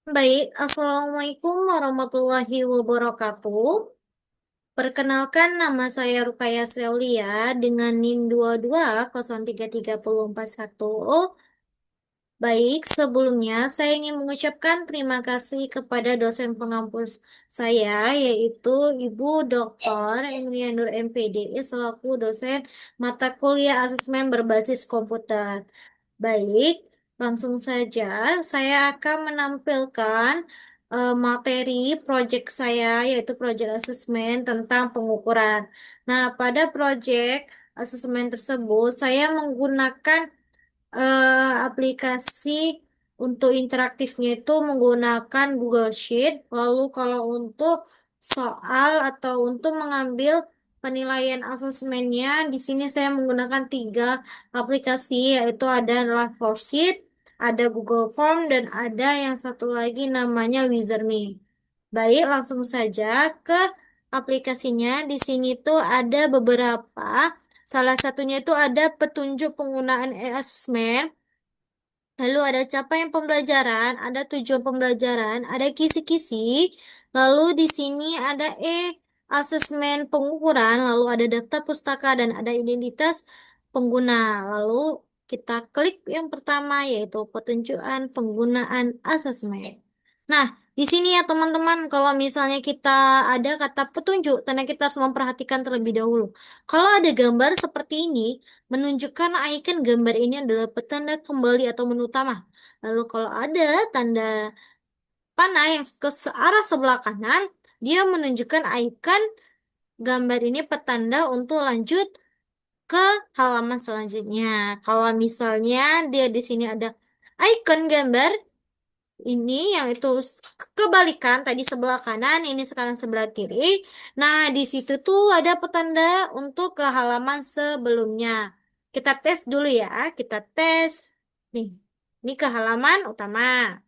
Baik, Assalamualaikum warahmatullahi wabarakatuh. Perkenalkan nama saya Rukaya Srelia dengan NIM 22033441. Baik, sebelumnya saya ingin mengucapkan terima kasih kepada dosen pengampus saya, yaitu Ibu Dr. Emilia Nur MPD selaku dosen mata kuliah asesmen berbasis komputer. Baik, langsung saja saya akan menampilkan materi proyek saya, yaitu proyek asesmen tentang pengukuran. Nah, pada proyek asesmen tersebut saya menggunakan aplikasi untuk interaktifnya itu menggunakan Google Sheet. Lalu kalau untuk soal atau untuk mengambil penilaian asesmennya, di sini saya menggunakan tiga aplikasi, yaitu ada Sheet, ada Google Form, dan ada yang satu lagi namanya Wizardme. Baik, langsung saja ke aplikasinya. Di sini tuh ada beberapa. Salah satunya itu ada petunjuk penggunaan e-assessment, lalu ada capaian pembelajaran, ada tujuan pembelajaran, ada kisi-kisi, lalu di sini ada e-assessment pengukuran, lalu ada daftar pustaka dan ada identitas pengguna. Lalu kita klik yang pertama yaitu petunjukan penggunaan asesmen. Nah, di sini ya teman-teman, kalau misalnya kita ada kata petunjuk, tanda kita harus memperhatikan terlebih dahulu. Kalau ada gambar seperti ini, menunjukkan icon gambar ini adalah petanda kembali atau menu utama. Lalu kalau ada tanda panah yang ke arah sebelah kanan, dia menunjukkan icon gambar ini petanda untuk lanjut ke halaman selanjutnya. Kalau misalnya dia di sini ada icon gambar ini yang itu kebalikan tadi sebelah kanan, ini sekarang sebelah kiri. Nah, di situ tuh ada petanda untuk ke halaman sebelumnya. Kita tes dulu ya, kita tes. Nih, ini ke halaman utama.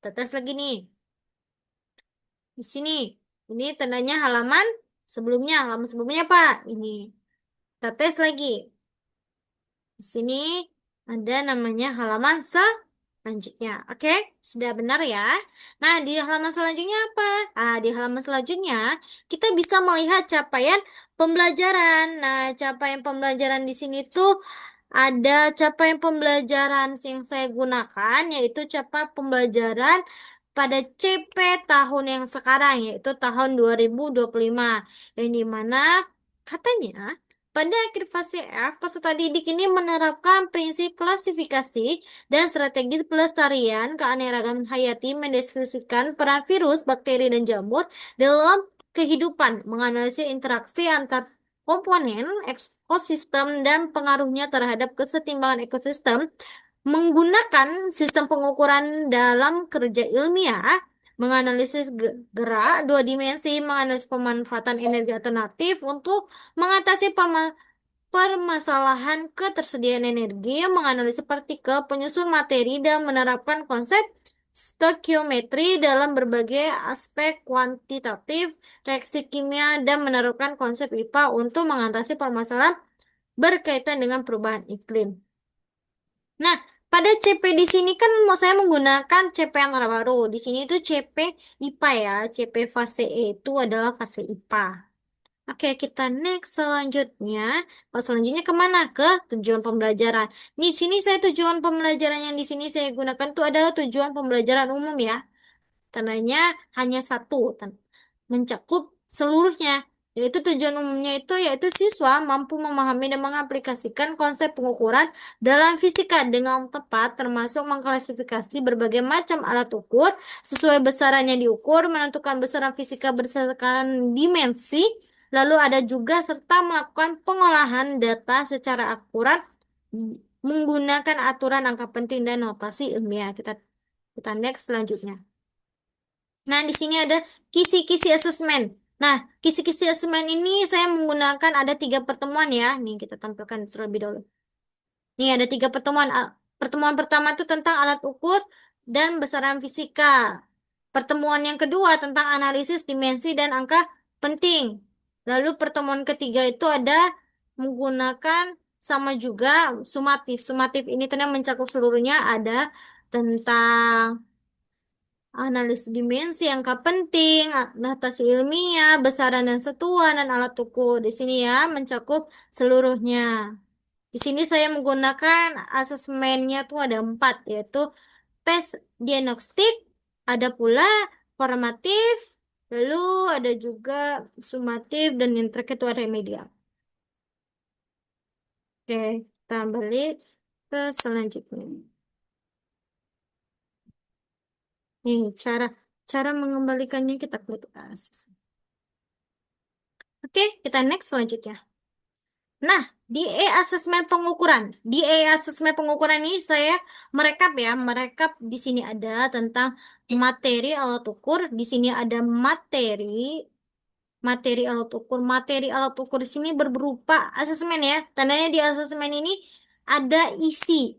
Kita tes lagi nih. Di sini, ini tandanya halaman sebelumnya. Halaman sebelumnya apa? Ini. Kita tes lagi. Di sini ada namanya halaman selanjutnya. Oke, sudah benar ya. Nah, di halaman selanjutnya apa? Di halaman selanjutnya kita bisa melihat capaian pembelajaran. Nah, capaian pembelajaran di sini tuh ada capaian pembelajaran yang saya gunakan, yaitu capaian pembelajaran pada CP tahun yang sekarang, yaitu tahun 2025. Yang dimana katanya pada akhir fase F, peserta didik ini menerapkan prinsip klasifikasi dan strategi pelestarian keanekaragaman hayati, mendeskripsikan peran virus, bakteri, dan jamur dalam kehidupan, menganalisis interaksi antar komponen ekosistem dan pengaruhnya terhadap kesetimbangan ekosistem, menggunakan sistem pengukuran dalam kerja ilmiah, menganalisis gerak dua dimensi, menganalisis pemanfaatan energi alternatif untuk mengatasi permasalahan ketersediaan energi, menganalisis partikel, penyusun materi, dan menerapkan konsep stoikiometri dalam berbagai aspek kuantitatif, reaksi kimia, dan menerapkan konsep IPA untuk mengatasi permasalahan berkaitan dengan perubahan iklim. Nah, pada CP di sini kan mau saya menggunakan CP yang terbaru. Di sini itu CP IPA ya. CP fase E itu adalah fase IPA. Oke, kita next selanjutnya. Oh, selanjutnya kemana? Ke tujuan pembelajaran. Di sini saya tujuan pembelajaran yang di sini saya gunakan itu adalah tujuan pembelajaran umum ya. Tandanya hanya satu, mencakup seluruhnya. Yaitu tujuan umumnya itu yaitu siswa mampu memahami dan mengaplikasikan konsep pengukuran dalam fisika dengan tepat, termasuk mengklasifikasi berbagai macam alat ukur sesuai besaran yang diukur, menentukan besaran fisika berdasarkan dimensi, lalu ada juga serta melakukan pengolahan data secara akurat menggunakan aturan angka penting dan notasi ilmiah. Kita next selanjutnya. Nah, di sini ada kisi-kisi asesmen. Nah, kisi-kisi asesmen ini saya menggunakan ada tiga pertemuan ya. Nih, kita tampilkan terlebih dahulu. Nih, ada tiga pertemuan. Pertemuan pertama itu tentang alat ukur dan besaran fisika. Pertemuan yang kedua tentang analisis dimensi dan angka penting. Lalu pertemuan ketiga itu ada menggunakan sama juga sumatif. Sumatif ini ternyata mencakup seluruhnya, ada tentang Analisis dimensi, angka penting, notasi ilmiah, besaran dan satuan, dan alat ukur. Di sini ya, mencakup seluruhnya. Di sini saya menggunakan asesmennya tuh ada 4, yaitu tes diagnostik, ada pula formatif, lalu ada juga sumatif, dan yang terakhir itu ada remedial. Oke, kita balik ke selanjutnya. Nih, cara cara mengembalikannya kita klik ases. Oke, kita next selanjutnya. Nah, di e-asesmen pengukuran ini saya merekap ya, merekap di sini ada tentang materi alat ukur, di sini ada materi alat ukur di sini berupa asesmen ya. Tandanya di asesmen ini ada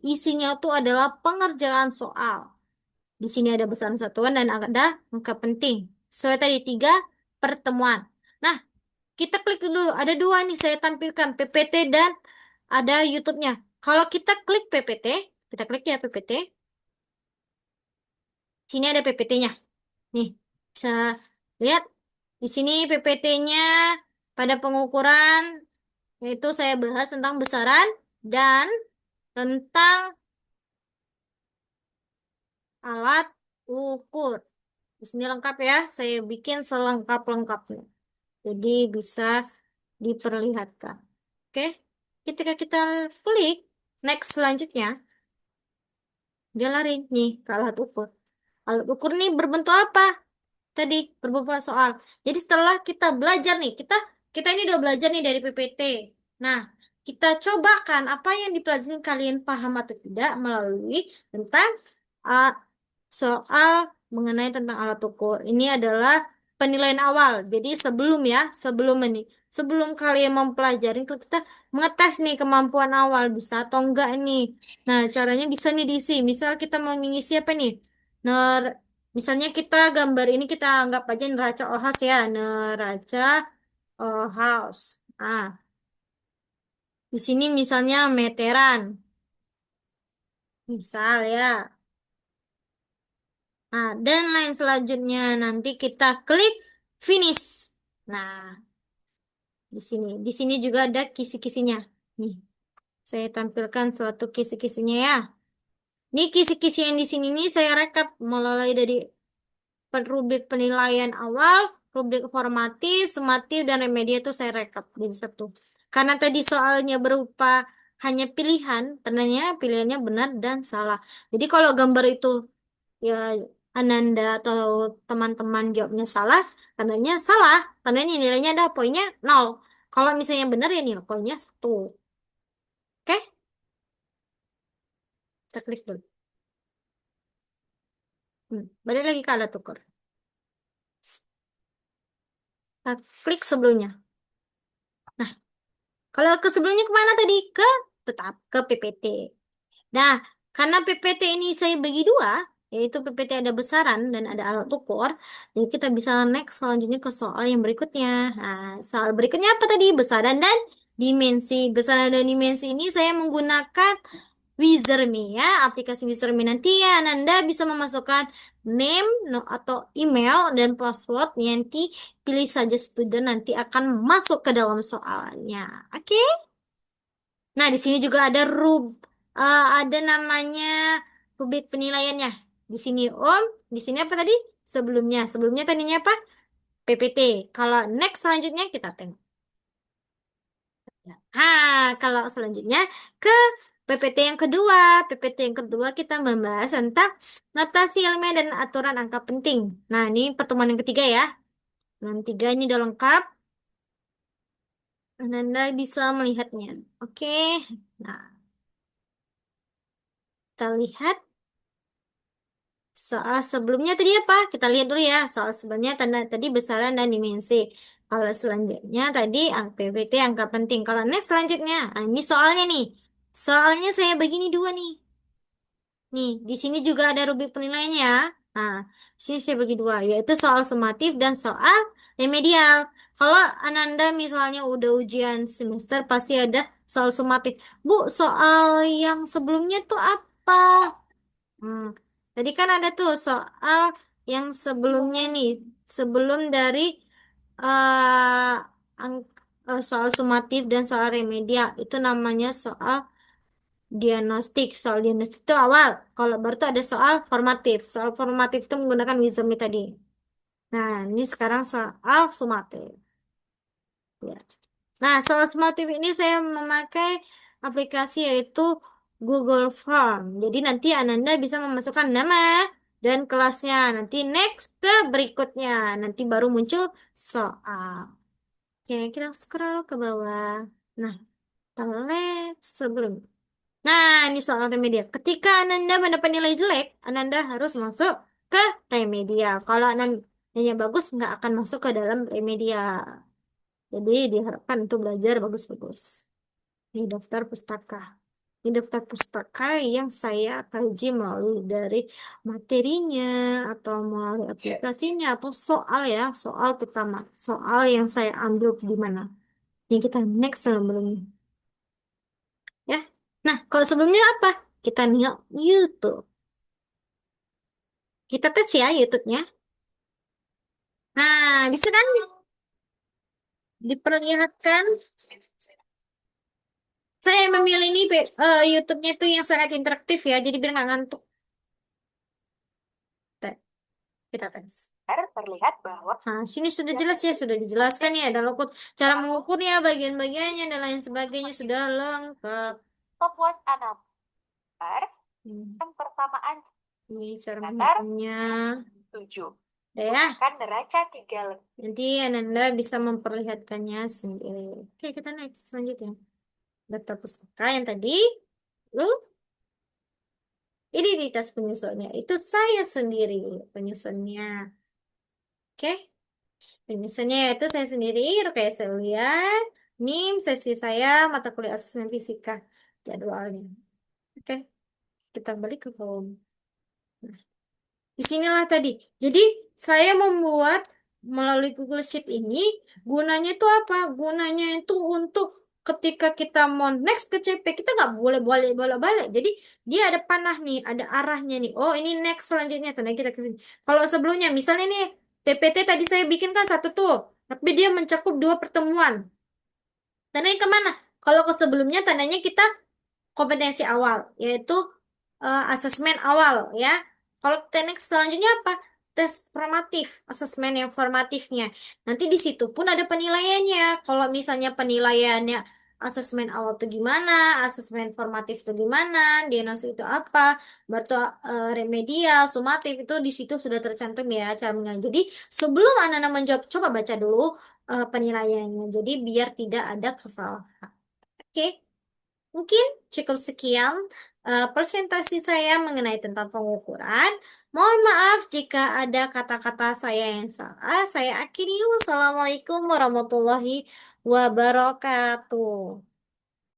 isinya itu adalah pengerjaan soal. Di sini ada besaran satuan dan ada angka penting. Sesuai tadi 3 pertemuan. Nah, kita klik dulu. Ada 2 nih saya tampilkan, PPT dan ada YouTube-nya. Kalau kita klik PPT, kita klik ya PPT. Sini ada PPT-nya. Nih, bisa lihat di sini PPT-nya pada pengukuran, yaitu saya bahas tentang besaran dan tentang alat ukur. Di sini lengkap ya, saya bikin selengkap-lengkapnya. Jadi bisa diperlihatkan. Oke, ketika kita klik next selanjutnya, dia lari nih ke alat ukur. Alat ukur nih berbentuk apa? Tadi berbentuk soal. Jadi setelah kita belajar nih, kita ini udah belajar nih dari PPT. Nah, kita cobakan apa yang dipelajari kalian paham atau tidak melalui tentang uh, soal mengenai tentang alat ukur. Ini adalah penilaian awal. Jadi sebelum kalian mempelajari, kita mengetes nih kemampuan awal bisa atau enggak nih. Nah, caranya bisa nih diisi. Misal kita mau mengisi apa nih? Ner, misalnya kita gambar ini kita anggap aja neraca OHAS ya, neraca OHAS. Ah, di sini misalnya meteran, misal ya. Nah, dan lain selanjutnya nanti kita klik finish. Nah, di sini juga ada kisi-kisinya. Nih, saya tampilkan suatu kisi-kisinya ya. Ini kisi-kisi yang di sini nih saya rekap mulai dari rubrik penilaian awal, rubrik formatif, sumatif, dan remedia itu saya rekap jadi satu. Karena tadi soalnya berupa hanya pilihan, tandanya pilihannya benar dan salah. Jadi kalau gambar itu ya Ananda atau teman-teman jawabnya salah, tandanya salah, tandanya nilainya ada poinnya 0. Kalau misalnya benar ya nilai poinnya 1. Oke, kita klik dulu. Balik lagi ke alat ukur. Kita klik sebelumnya. Nah, kalau ke sebelumnya kemana tadi? Tetap ke PPT. Nah, karena PPT ini saya bagi 2, yaitu PPT ada besaran dan ada alat ukur, jadi kita bisa next selanjutnya ke soal yang berikutnya. Nah, soal berikutnya apa tadi? Besaran dan dimensi. Besaran dan dimensi ini saya menggunakan Wizardme ya, aplikasi Wizardme. Nanti ya, Anda bisa memasukkan name no, atau email dan password. Nanti pilih saja student, nanti akan masuk ke dalam soalnya. Oke? Nah, di sini juga ada namanya rubrik penilaiannya. Di sini Om, di sini apa tadi? Sebelumnya. Sebelumnya tadinya apa? PPT. Kalau next selanjutnya kita tengok. Kalau selanjutnya ke PPT yang kedua. PPT yang kedua kita membahas tentang notasi ilmiah dan aturan angka penting. Nah, ini pertemuan yang ketiga ya. Yang tiga ini udah lengkap. Anda bisa melihatnya. Oke. Nah, kita lihat soal sebelumnya tadi apa? Kita lihat dulu ya. Soal sebelumnya tadi besaran dan dimensi. Kalau selanjutnya tadi PPT angka penting. Kalau next selanjutnya, nah ini soalnya nih. Soalnya saya begini 2 nih. Nih, di sini juga ada rubrik penilaiannya ya. Nah, di sini saya bagi 2, yaitu soal sumatif dan soal remedial. Kalau Ananda misalnya udah ujian semester, pasti ada soal sumatif. Bu, soal yang sebelumnya tuh apa? Hmm. Tadi kan ada tuh soal yang sebelumnya nih, sebelum dari eh soal sumatif dan soal remedial, itu namanya soal diagnostik. Soal diagnostik itu awal. Kalau baru tuh ada soal formatif. Soal formatif itu menggunakan wisdom tadi. Nah, ini sekarang soal sumatif. Ya. Nah, soal sumatif ini saya memakai aplikasi yaitu Google Form. Jadi nanti Ananda bisa memasukkan nama dan kelasnya. Nanti next ke berikutnya. Nanti baru muncul soal. Oke, kita scroll ke bawah. Nah, terlihat sebelum. Nah, ini soal remedial. Ketika Ananda mendapat nilai jelek, Ananda harus masuk ke remedial. Kalau Anandanya bagus, nggak akan masuk ke dalam remedial. Jadi diharapkan untuk belajar bagus-bagus. Ini daftar pustaka. Ini daftar pustaka yang saya kaji melalui dari materinya atau melalui aplikasinya atau soal ya, soal pertama. Soal yang saya ambil di mana. Yang kita next sebelumnya. Ya. Nah, kalau sebelumnya apa? Kita nengok YouTube. Kita tes ya YouTube-nya. Nah, bisa kan diperlihatkan. Saya memilih ini YouTube-nya itu yang sangat interaktif ya, jadi biar nggak ngantuk. Tes. Kita tes. Terlihat bahwa sini sudah jelas ya, sudah dijelaskan ya, ada luput cara mengukurnya, bagian-bagiannya dan lain sebagainya sudah lengkap. Membuat anak yang persamaan ini cara menghitungnya. 7. Ya. Kan neraca 3. Nanti Ananda bisa memperlihatkannya sendiri. Oke, kita next selanjutnya. Data pustaka yang tadi. Lalu, ini di tas penyusunnya. Itu saya sendiri penyusunnya. Oke. Misalnya itu saya sendiri, Rukaya Seulian, NIM, sesi saya, mata kuliah asesmen fisika, jadwalnya. Oke, kita balik ke home. Nah, disinilah tadi. Jadi, saya membuat melalui Google Sheet ini, gunanya itu apa? Gunanya itu untuk ketika kita mau next ke CP, kita nggak boleh bolak-balik. Jadi, dia ada panah nih, ada arahnya nih. Oh, ini next selanjutnya. Tanda kita ke sini. Kalau sebelumnya, misalnya nih, PPT tadi saya bikin kan satu tuh, tapi dia mencakup dua pertemuan. Tandanya kemana? Kalau ke sebelumnya tandanya kita kompetensi awal, yaitu asesmen awal ya. Kalau teknik selanjutnya apa? Tes formatif, asesmen yang formatifnya. Nanti di situ pun ada penilaiannya. Kalau misalnya penilaiannya asesmen awal itu gimana, asesmen formatif itu gimana, diagnosis itu apa, baru remedial, sumatif itu di situ sudah tercantum ya cara menilai. Jadi sebelum anak-anak menjawab, coba baca dulu penilaiannya. Jadi biar tidak ada kesalahan. Oke. Mungkin cukup sekian presentasi saya mengenai tentang pengukuran. Mohon maaf jika ada kata-kata saya yang salah. Saya akhiri. Wassalamualaikum warahmatullahi wabarakatuh.